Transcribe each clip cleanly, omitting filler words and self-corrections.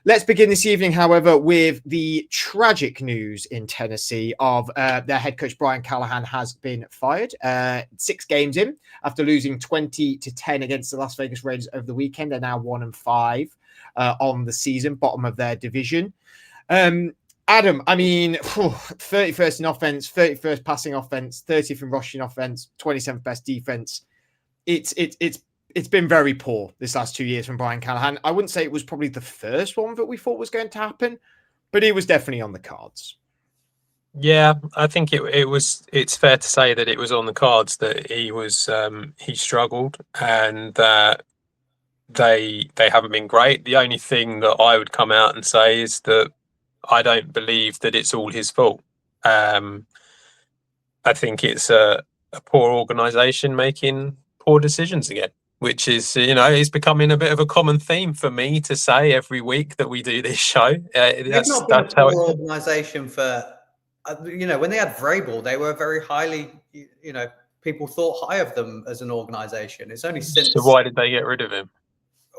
Let's begin this evening, however, with the tragic news in Tennessee of their head coach Brian Callahan has been fired 6 games in after losing 20-10 against the Las Vegas Raiders over the weekend. They're now 1-5 on the season, bottom of their division. Adam, I mean, 31st in offense, 31st passing offense, 30th in rushing offense, 27th best defense. It's been very poor this last 2 years from Brian Callahan. I wouldn't say it was probably the first one that we thought was going to happen, but it was definitely on the cards. Yeah, I think it's fair to say that it was on the cards that he struggled and that they haven't been great. The only thing that I would come out and say is that I don't believe that it's all his fault. I think it's a poor organisation making poor decisions again, which is, it's becoming a bit of a common theme for me to say every week that we do this show. They've not been a poor organisation for, when they had Vrabel, they were very highly, people thought high of them as an organisation. It's only since. So why did they get rid of him?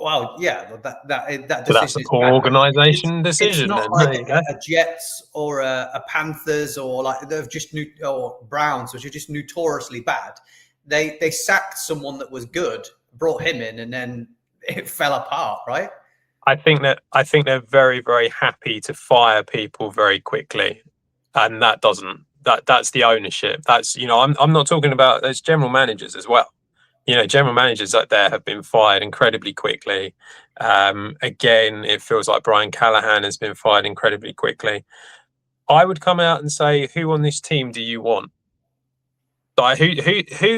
Well, yeah, that decision. So that's a poor organisation decision. It's not like a Jets or a Panthers or like or Browns, which are just notoriously bad. They sacked someone that was good, brought him in, and then it fell apart, right? I think they're very, very happy to fire people very quickly, and that's the ownership. That's I'm not talking about those general managers as well. General managers out there have been fired incredibly quickly. Again, it feels like Brian Callahan has been fired incredibly quickly. I would come out and say, who on this team do you want? Like, who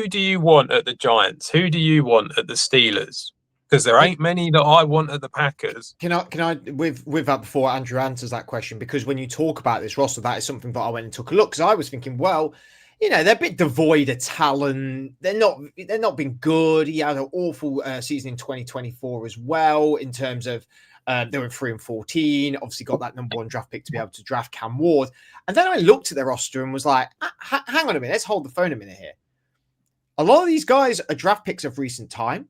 do you want at the Giants? Who do you want at the Steelers? Because there ain't many that I want at the Packers. Can I with that before Andrew answers that question, because when you talk about this roster, that is something that I went and took a look, because I was thinking, well, they're a bit devoid of talent. They're not been good. He had an awful season in 2024 as well, in terms of they were 3-14. Obviously got that number 1 draft pick to be able to draft Cam Ward. And then I looked at their roster and was like, hang on a minute, let's hold the phone a minute here. A lot of these guys are draft picks of recent time.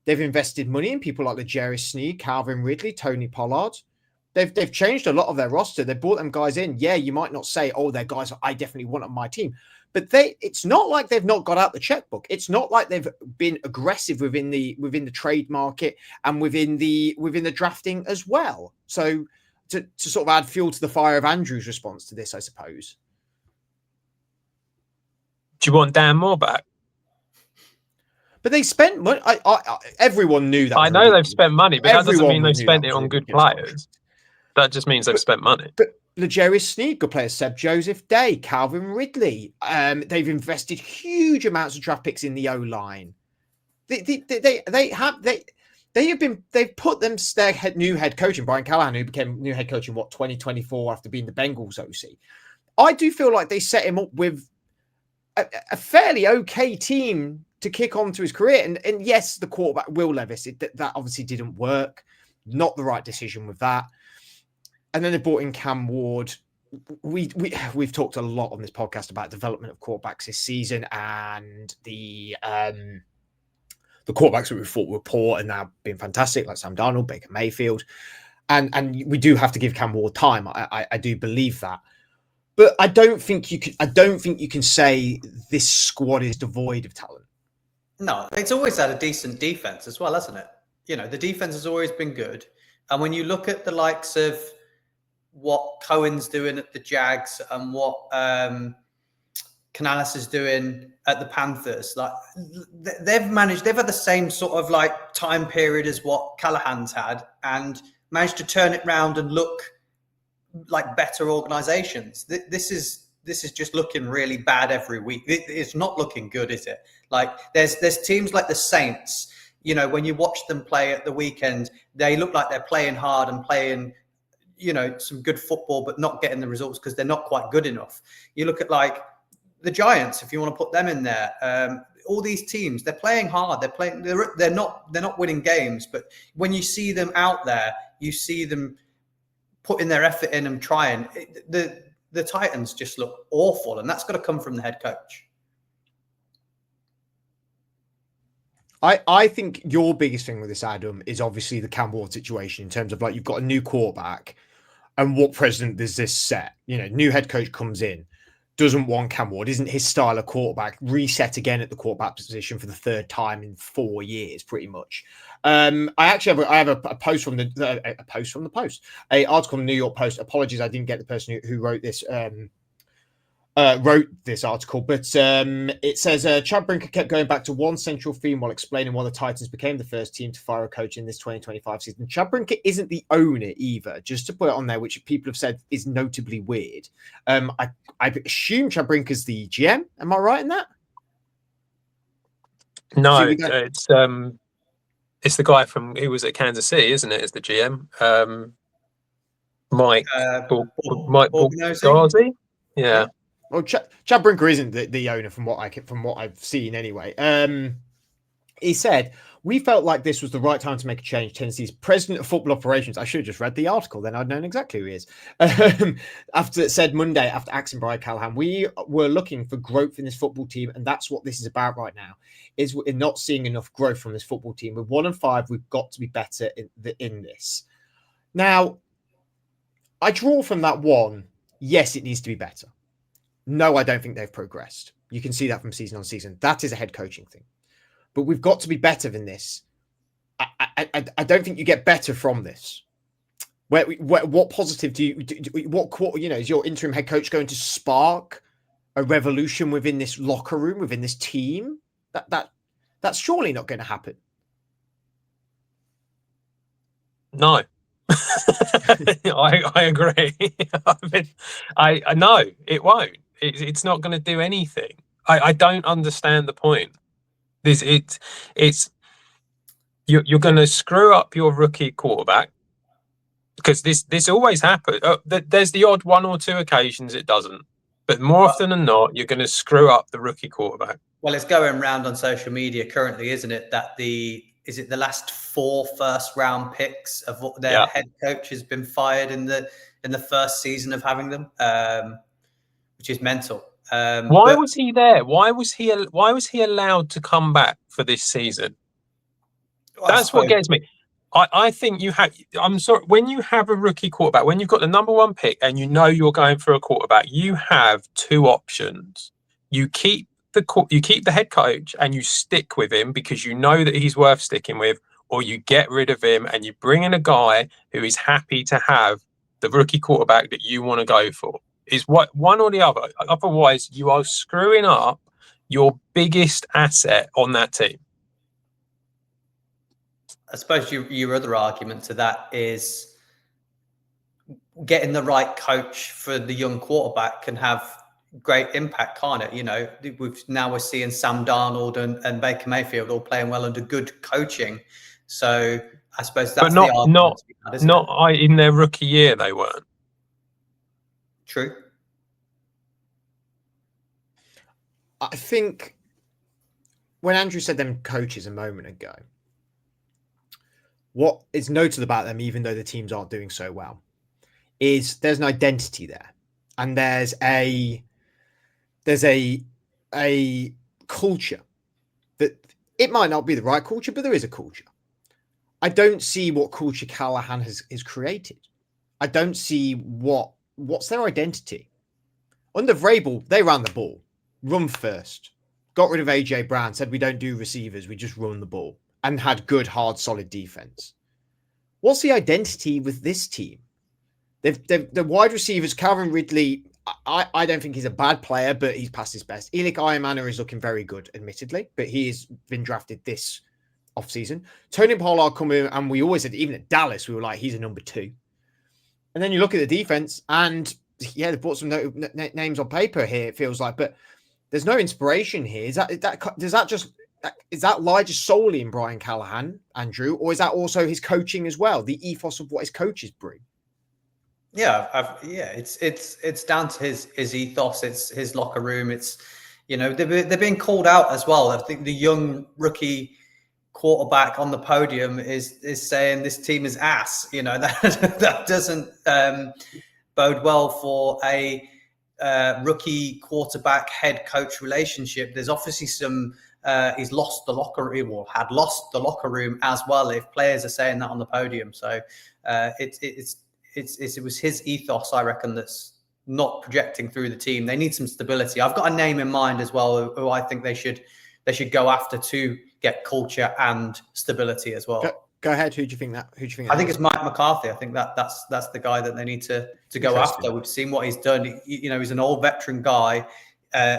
They've invested money in people like L'Jarius Sneed, Calvin Ridley, Tony Pollard. They've changed a lot of their roster. They brought them guys in. Yeah, you might not say, oh, they're guys I definitely want on my team. But it's not like they've not got out the checkbook. It's not like they've been aggressive within the trade market and within the drafting as well. So to sort of add fuel to the fire of Andrew's response to this, I suppose. Do you want Dan Moore back? But they spent money. Everyone knew that. I know they've spent money, but that doesn't mean they've spent it on good players. That just means they've spent money. But L'Jarius Sneed, good players, Seb Joseph Day, Calvin Ridley. They've invested huge amounts of draft picks in the O-line. They've put their new head coach in Brian Callahan, who became new head coach in 2024 after being the Bengals OC. I do feel like they set him up with a fairly okay team to kick on to his career. And yes, the quarterback, Will Levis, that obviously didn't work. Not the right decision with that. And then they brought in Cam Ward. We've talked a lot on this podcast about development of quarterbacks this season, and the quarterbacks that we thought were poor and now been fantastic, like Sam Darnold, Baker Mayfield. And we do have to give Cam Ward time. I do believe that. But I don't think you can say this squad is devoid of talent. No, it's always had a decent defense as well, hasn't it? The defense has always been good. And when you look at the likes of what Cohen's doing at the Jags and what Canales is doing at the Panthers, like they've had the same sort of like time period as what Callahan's had, and managed to turn it round and look like better organizations. This is just looking really bad every week. It's not looking good, is it? Like there's teams like the Saints, when you watch them play at the weekend, they look like they're playing hard and playing, some good football, but not getting the results because they're not quite good enough. You look at like the Giants, if you want to put them in there. All these teams, they're playing hard. They're not winning games, but when you see them out there, you see them putting their effort in and trying. The Titans just look awful, and that's got to come from the head coach. I think your biggest thing with this, Adam, is obviously the Cam Ward situation in terms of like you've got a new quarterback, and what precedent does this set? You know, new head coach comes in, doesn't want Cam Ward, isn't his style of quarterback, reset again at the quarterback position for the third time in 4 years, pretty much. I actually have a post from the post, a article in the New York Post. Apologies, I didn't get the person who wrote this article, but it says Chad Brinker kept going back to one central theme while explaining why the Titans became the first team to fire a coach in this 2025 season. Chad Brinker isn't the owner either, just to put it on there, which people have said is notably weird. I assume Chad Brinker's the GM. Am I right in that? No, it's the guy from who was at Kansas City, isn't it? Is the GM Mike Borgazzi? Yeah. Well, Chad Brinker isn't the owner from what I've seen anyway. He said, "We felt like this was the right time to make a change. Tennessee's president of football operations." I should have just read the article, then I'd known exactly who he is. After it said Monday, after asking Brian Callahan, "We were looking for growth in this football team, and that's what this is about right now. Is we're not seeing enough growth from this football team. With 1-5, we've got to be better in this." Now, I draw from that one. Yes, it needs to be better. No, I don't think they've progressed. You can see that from season on season. That is a head coaching thing. But we've got to be better than this. I don't think you get better from this. What positive is your interim head coach going to spark a revolution within this locker room, within this team? That's surely not going to happen. No. I agree. I know it won't. It's not going to do anything. I don't understand the point. You're going to screw up your rookie quarterback, because this always happens. There's the odd 1 or 2 occasions it doesn't, but more often than not, you're going to screw up the rookie quarterback. Well, it's going around on social media currently, isn't it? That the last 4 first-round picks of what their head coach has been fired in the first season of having them, which is mental. Why was he there? Why was he allowed to come back for this season? That's what gets me. I think you have. I'm sorry. When you have a rookie quarterback, when you've got the number 1 pick and you know you're going for a quarterback, you have 2 options. You keep the head coach and you stick with him because you know that he's worth sticking with, or you get rid of him and you bring in a guy who is happy to have the rookie quarterback that you want to go for. Is what one or the other. Otherwise, you are screwing up your biggest asset on that team. I suppose your other argument to that is getting the right coach for the young quarterback can have great impact, can't it? You know, we're seeing Sam Darnold and Baker Mayfield all playing well under good coaching. So I suppose that's the argument. Not in their rookie year, they weren't. True. I think when Andrew said them coaches a moment ago, what is noted about them, even though the teams aren't doing so well, is there's an identity there, and there's a culture that it might not be the right culture, but there is a culture. I don't see what culture Callahan has created. I don't see what's their identity. Under Vrabel, they ran the ball, run first, got rid of AJ Brown, said we don't do receivers, we just run the ball, and had good, hard, solid defense. What's the identity with this team? The wide receivers, Calvin Ridley, I don't think he's a bad player, but he's past his best. Elik Ayamana is looking very good, admittedly, but he has been drafted this offseason. Tony Pollard come in, and we always said, even at Dallas, we were like, he's a number 2. And then you look at the defense, and yeah, they brought some names on paper here, it feels like, but there's no inspiration here. Is that lie just solely in Brian Callahan, Andrew, or is that also his coaching as well, the ethos of what his coaches bring? Yeah, it's down to his ethos, it's his locker room. It's, you know, they're being called out as well. I think the young rookie quarterback on the podium is saying this team is ass. You know, that doesn't bode well for a rookie quarterback head coach relationship. There's obviously some he's lost the locker room, or had lost the locker room as well, if players are saying that on the podium. So it was his ethos, I reckon, that's not projecting through the team. They need some stability. I've got a name in mind as well who I think they should go after to get culture and stability as well. Go ahead. Who do you think that? I think it's Mike McCarthy. I think that's the guy that they need to go after. We've seen what he's done. He's an old veteran guy.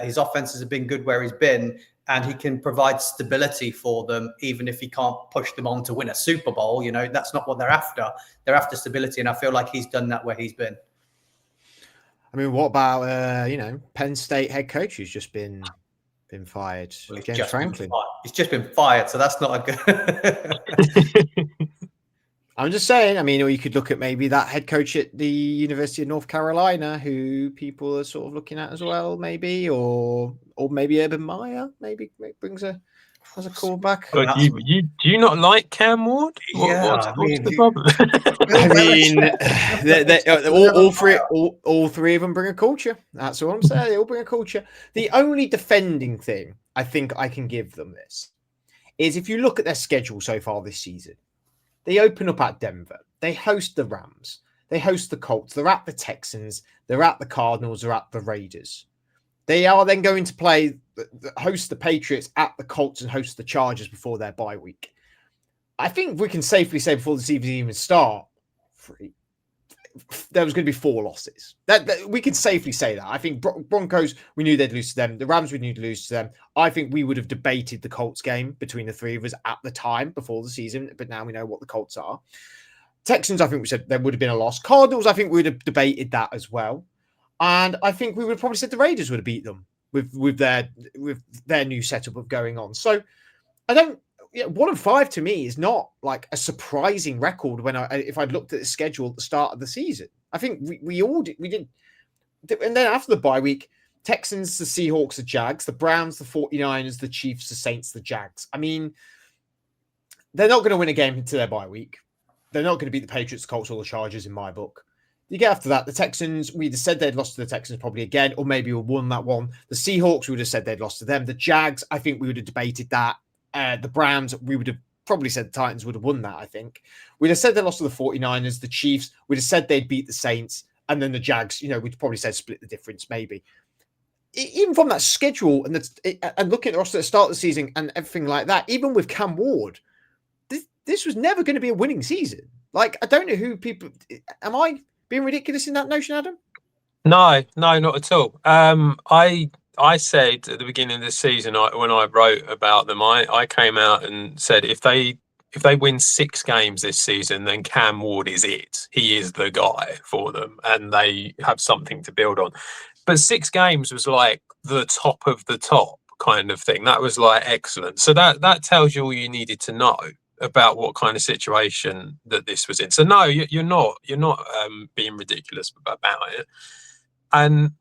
His offenses have been good where he's been, and he can provide stability for them, even if he can't push them on to win a Super Bowl. That's not what they're after. They're after stability, and I feel like he's done that where he's been. I mean, what about Penn State head coach who's just been fired? Well, James Franklin. He's just been fired, so that's not a good. I'm just saying. I mean, or you could look at maybe that head coach at the University of North Carolina, who people are sort of looking at as well, maybe, or maybe Urban Meyer, maybe brings as a callback. But do you not like Cam Ward? What's the problem? I mean, all three of them bring a culture. That's all I'm saying. They all bring a culture. The only defending thing I think I can give them this is if you look at their schedule so far this season. They open up at Denver. They host the Rams. They host the Colts. They're at the Texans. They're at the Cardinals. They're at the Raiders. They are then going to host the Patriots, at the Colts, and host the Chargers before their bye week. I think we can safely say before the season even starts, there was going to be 4 losses. That we can safely say that. I think Broncos, we knew they'd lose to them. The Rams, we knew to lose to them. I think we would have debated the Colts game between the three of us at the time before the season, but now we know what the Colts are. Texans, I think we said there would have been a loss. Cardinals, I think we would have debated that as well. And I think we would have probably said the Raiders would have beat them with their new setup of going on. So I don't. 1-5 to me is not like a surprising record if I'd looked at the schedule at the start of the season. I think we did. And then after the bye week, Texans, the Seahawks, the Jags, the Browns, the 49ers, the Chiefs, the Saints, the Jags. I mean, they're not going to win a game into their bye week. They're not going to beat the Patriots, the Colts, or the Chargers in my book. You get after that, the Texans, we'd have said they'd lost to the Texans probably again, or maybe we won that one. The Seahawks, we would have said they'd lost to them. The Jags, I think we would have debated that. The Browns, we would have probably said the Titans would have won that, I think. We'd have said they lost to the 49ers, the Chiefs. We'd have said they'd beat the Saints. And then the Jags, we'd probably said split the difference, maybe. Even from that schedule and looking at the roster at the start of the season and everything like that, even with Cam Ward, this was never going to be a winning season. Like, I don't know who people... Am I being ridiculous in that notion, Adam? No, not at all. I said at the beginning of the season, when I wrote about them, I came out and said if they win 6 games this season, then Cam Ward is it. He is the guy for them, and they have something to build on. But 6 games was like the top of the top kind of thing. That was like excellent. So that tells you all you needed to know about what kind of situation that this was in. So no, you're not being ridiculous about it. And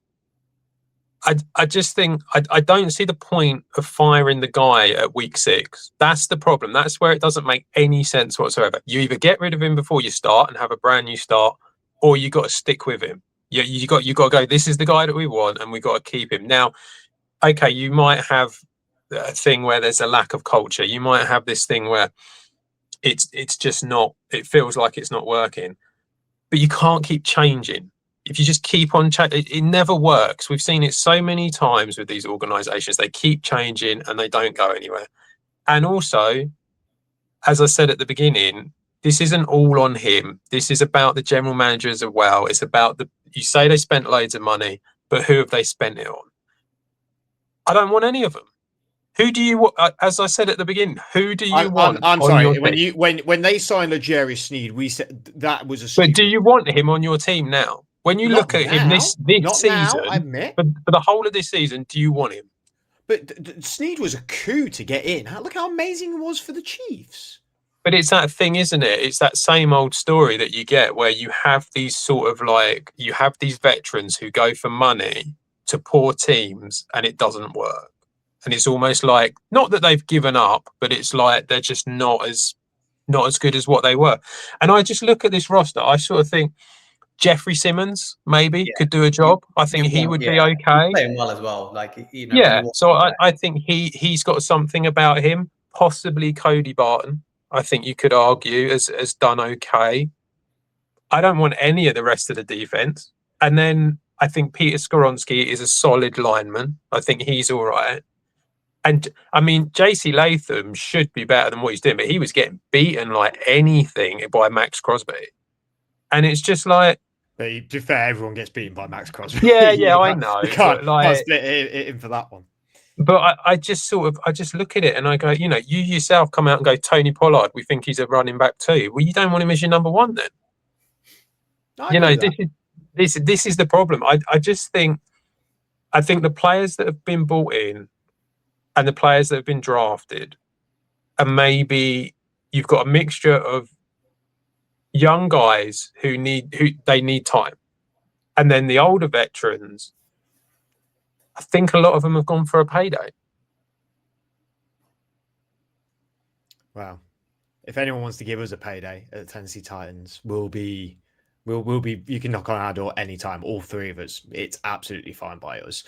I just think I don't see the point of firing the guy at week 6. That's the problem. That's where it doesn't make any sense whatsoever. You either get rid of him before you start and have a brand new start, or you got to stick with him. You got to go, this is the guy that we want, and we got to keep him. Now, okay, you might have a thing where there's a lack of culture. You might have this thing where it's just not, it feels like it's not working. But you can't keep changing. If you just keep on changing, it never works. We've seen it so many times with these organizations. They keep changing and they don't go anywhere. And also, as I said at the beginning, this isn't all on him. This is about the general managers as well. It's about you say they spent loads of money, but who have they spent it on? I don't want any of them. Who do you want? As I said at the beginning, who do you want? I'm sorry. When they signed L'Jarius Sneed, we said that was a. But do you want him on your team now? When you look at him this season, I admit. For the whole of this season, do you want him? But Sneed was a coup to get in. Look how amazing it was for the Chiefs. But it's that thing, isn't it? It's that same old story that you get where you have these you have these veterans who go for money to poor teams and it doesn't work. And it's almost like, not that they've given up, but it's like they're just not as good as what they were. And I just look at this roster, I sort of think, Jeffrey Simmons maybe Yeah. could do a job. I think he would be okay. He's playing well as well. Like, you know, Yeah, so I think he's got something about him. Possibly Cody Barton, I think you could argue has done okay. I don't want any of the rest of the defense. And then I think Peter Skoronski is a solid lineman. I think he's all right. And I mean, JC Latham should be better than what he's doing, but he was getting beaten like anything by Max Crosby. And it's just like, but to be fair, everyone gets beaten by Max Crosby. yeah, I know. You can't like, split it in for that one. But I just look at it and I go, you know, you yourself come out and go, Tony Pollard, we think he's a running back too. Well, you don't want him as your number one then. You know, this is the problem. I think the players that have been brought in and the players that have been drafted, and maybe you've got a mixture of young guys who need time, and then the older veterans. I think a lot of them have gone for a payday. Wow. If anyone wants to give us a payday at the Tennessee Titans, we'll be, you can knock on our door anytime, all three of us. It's absolutely fine by us.